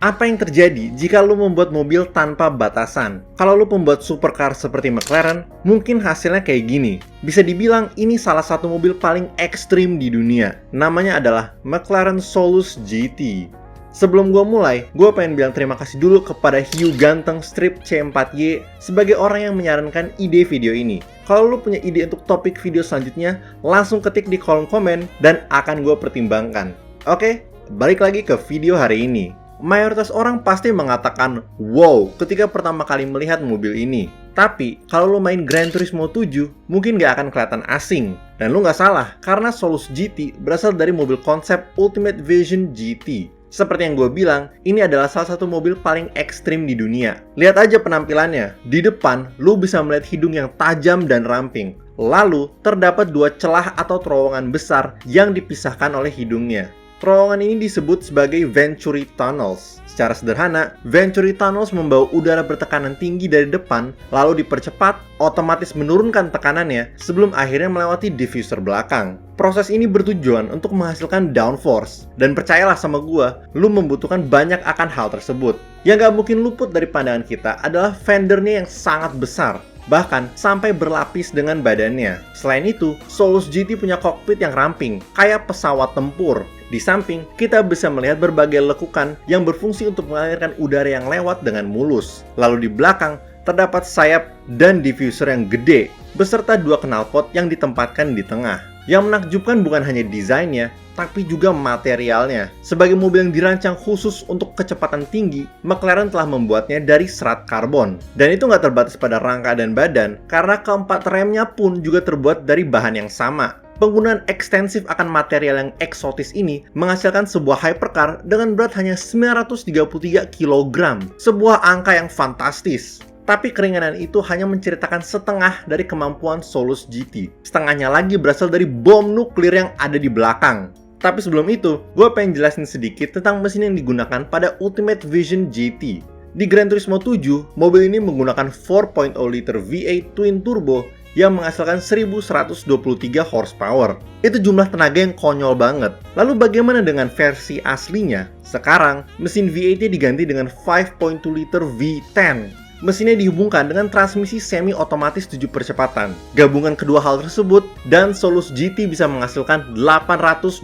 Apa yang terjadi jika lu membuat mobil tanpa batasan? Kalau lu pembuat supercar seperti McLaren, mungkin hasilnya kayak gini. Bisa dibilang ini salah satu mobil paling ekstrim di dunia. Namanya adalah McLaren Solus GT. Sebelum gue mulai, gue pengen bilang terima kasih dulu kepada Hiu Ganteng Strip C4Y sebagai orang yang menyarankan ide video ini. Kalau lu punya ide untuk topik video selanjutnya, langsung ketik di kolom komen dan akan gue pertimbangkan. Oke, balik lagi ke video hari ini. Mayoritas orang pasti mengatakan wow ketika pertama kali melihat mobil ini. Tapi kalau lo main Gran Turismo 7, mungkin gak akan kelihatan asing. Dan lo gak salah, karena Solus GT berasal dari mobil konsep Ultimate Vision GT. Seperti yang gue bilang, ini adalah salah satu mobil paling ekstrim di dunia. Lihat aja penampilannya. Di depan, lo bisa melihat hidung yang tajam dan ramping. Lalu, terdapat dua celah atau terowongan besar yang dipisahkan oleh hidungnya. Terowongan ini disebut sebagai Venturi Tunnels. Secara sederhana, Venturi Tunnels membawa udara bertekanan tinggi dari depan, lalu dipercepat, otomatis menurunkan tekanannya sebelum akhirnya melewati diffuser belakang. Proses ini bertujuan untuk menghasilkan downforce. Dan percayalah sama gua, lu membutuhkan banyak akan hal tersebut. Yang gak mungkin luput dari pandangan kita adalah fendernya yang sangat besar. Bahkan sampai berlapis dengan badannya. Selain itu, Solus GT punya kokpit yang ramping, kayak pesawat tempur. Di samping, kita bisa melihat berbagai lekukan yang berfungsi untuk mengalirkan udara yang lewat dengan mulus. Lalu di belakang, terdapat sayap dan diffuser yang gede, beserta dua knalpot yang ditempatkan di tengah. Yang menakjubkan bukan hanya desainnya, tapi juga materialnya. Sebagai mobil yang dirancang khusus untuk kecepatan tinggi, McLaren telah membuatnya dari serat karbon. Dan itu nggak terbatas pada rangka dan badan, karena keempat remnya pun juga terbuat dari bahan yang sama. Penggunaan ekstensif akan material yang eksotis ini menghasilkan sebuah hypercar dengan berat hanya 933 kg. Sebuah angka yang fantastis. Tapi keringanan itu hanya menceritakan setengah dari kemampuan Solus GT. Setengahnya lagi berasal dari bom nuklir yang ada di belakang. Tapi sebelum itu, gue pengen jelasin sedikit tentang mesin yang digunakan pada Ultimate Vision GT. Di Gran Turismo 7, mobil ini menggunakan 4.0 liter V8 twin turbo yang menghasilkan 1123 horsepower. Itu jumlah tenaga yang konyol banget. Lalu bagaimana dengan versi aslinya? Sekarang, mesin V8-nya diganti dengan 5.2 liter V10. Mesinnya dihubungkan dengan transmisi semi-otomatis 7 percepatan. Gabungan kedua hal tersebut, dan Solus GT bisa menghasilkan 829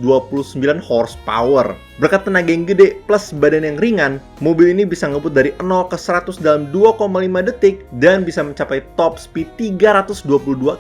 horsepower. Berkat tenaga yang gede plus badan yang ringan, mobil ini bisa ngebut dari 0 ke 100 dalam 2,5 detik dan bisa mencapai top speed 322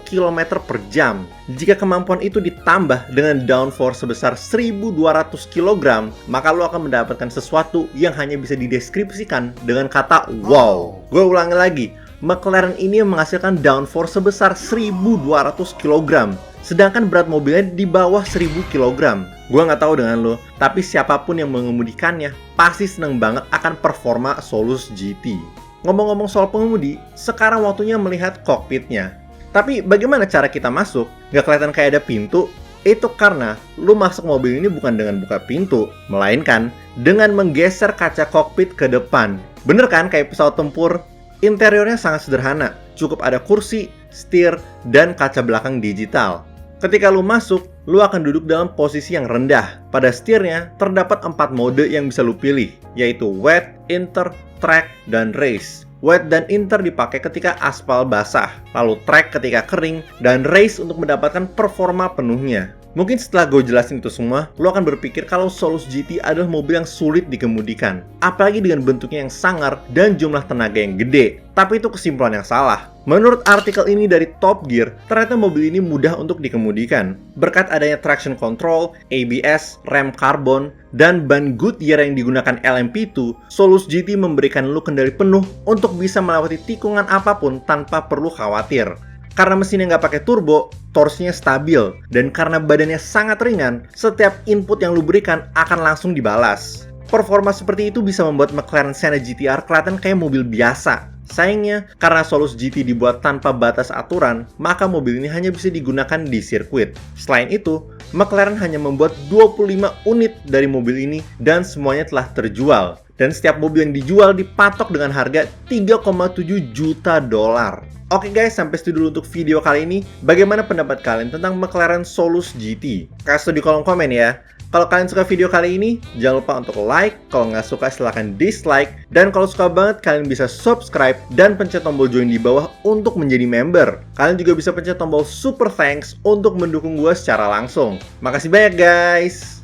km per jam. Jika kemampuan itu ditambah dengan downforce sebesar 1200 kg, maka lo akan mendapatkan sesuatu yang hanya bisa dideskripsikan dengan kata wow. Gue ulangi lagi, McLaren ini menghasilkan downforce sebesar 1200 kg. Sedangkan berat mobilnya di bawah 1000 kg. Gue nggak tahu dengan lo, tapi siapapun yang mengemudikannya pasti seneng banget akan performa Solus GT. Ngomong-ngomong soal pengemudi, sekarang waktunya melihat kokpitnya. Tapi bagaimana cara kita masuk? Nggak kelihatan kayak ada pintu? Itu karena lo masuk mobil ini bukan dengan buka pintu, melainkan dengan menggeser kaca kokpit ke depan. Bener kan kayak pesawat tempur? Interiornya sangat sederhana, cukup ada kursi, setir, dan kaca belakang digital. Ketika lu masuk, lu akan duduk dalam posisi yang rendah. Pada setirnya, terdapat 4 mode yang bisa lu pilih, yaitu Wet, Inter, Track, dan Race. Wet dan Inter dipakai ketika aspal basah, lalu Track ketika kering, dan Race untuk mendapatkan performa penuhnya. Mungkin setelah gue jelasin itu semua, lo akan berpikir kalau Solus GT adalah mobil yang sulit dikemudikan. Apalagi dengan bentuknya yang sangar dan jumlah tenaga yang gede. Tapi itu kesimpulan yang salah. Menurut artikel ini dari Top Gear, ternyata mobil ini mudah untuk dikemudikan. Berkat adanya traction control, ABS, rem karbon, dan ban Goodyear yang digunakan LMP2, Solus GT memberikan lo kendali penuh untuk bisa melewati tikungan apapun tanpa perlu khawatir. Karena mesinnya nggak pakai turbo, torsinya stabil, dan karena badannya sangat ringan, setiap input yang lu berikan akan langsung dibalas. Performa seperti itu bisa membuat McLaren Senna GT-R kelihatan kayak mobil biasa. Sayangnya, karena Solus GT dibuat tanpa batas aturan, maka mobil ini hanya bisa digunakan di sirkuit. Selain itu, McLaren hanya membuat 25 unit dari mobil ini dan semuanya telah terjual. Dan setiap mobil yang dijual dipatok dengan harga $3,7 juta. Oke guys, sampai situ dulu untuk video kali ini. Bagaimana pendapat kalian tentang McLaren Solus GT? Kasih di kolom komen ya. Kalau kalian suka video kali ini, jangan lupa untuk like. Kalau nggak suka silahkan dislike. Dan kalau suka banget, kalian bisa subscribe dan pencet tombol join di bawah untuk menjadi member. Kalian juga bisa pencet tombol super thanks untuk mendukung gue secara langsung. Makasih banyak guys!